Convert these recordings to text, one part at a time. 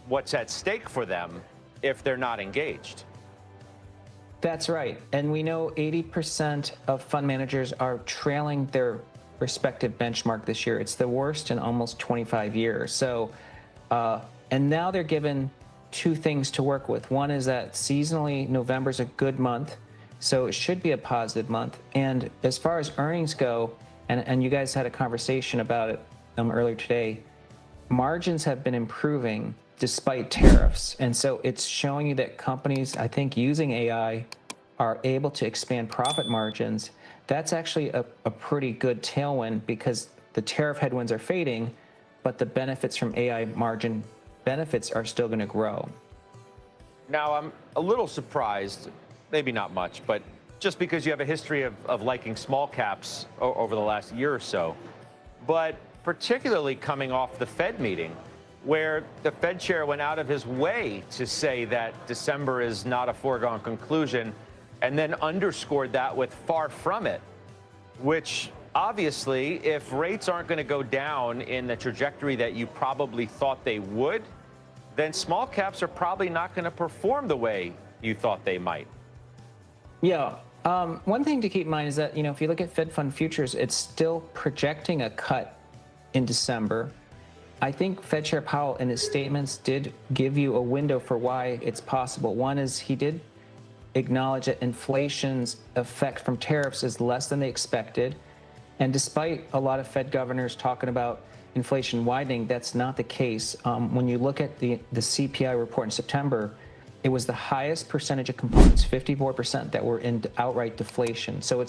what's at stake for them if they're not engaged. That's right. And we know 80% of fund managers are trailing their respective benchmark this year. It's the worst in almost 25 years. So, and now they're given two things to work with. One is that seasonally, November's a good month, so it should be a positive month. And as far as earnings go, and you guys had a conversation about it earlier today, margins have been improving despite tariffs. And so it's showing you that companies, I think, using AI are able to expand profit margins. That's actually a pretty good tailwind because the tariff headwinds are fading, but the benefits from AI margin benefits are still going to grow. Now, I'm a little surprised, maybe not much, but just because you have a history of liking small caps over the last year or so, but particularly coming off the Fed meeting, where the Fed chair went out of his way to say that December is not a foregone conclusion, and then underscored that with far from it, which obviously, if rates aren't going to go down in the trajectory that you probably thought they would, then small caps are probably not going to perform the way you thought they might. Yeah. One thing to keep in mind is that, if you look at Fed Fund futures, it's still projecting a cut in December. I think Fed Chair Powell in his statements did give you a window for why it's possible. One is he did acknowledge that inflation's effect from tariffs is less than they expected. And despite a lot of Fed governors talking about inflation widening, that's not the case. When you look at the CPI report in September, it was the highest percentage of components, 54%, that were in outright deflation. So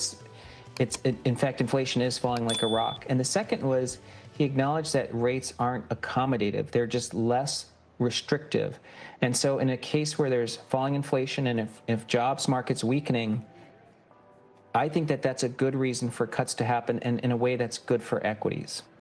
in fact, inflation is falling like a rock. And the second was he acknowledged that rates aren't accommodative. They're just less restrictive. And so in a case where there's falling inflation and if jobs market's weakening, I think that that's a good reason for cuts to happen and in a way that's good for equities.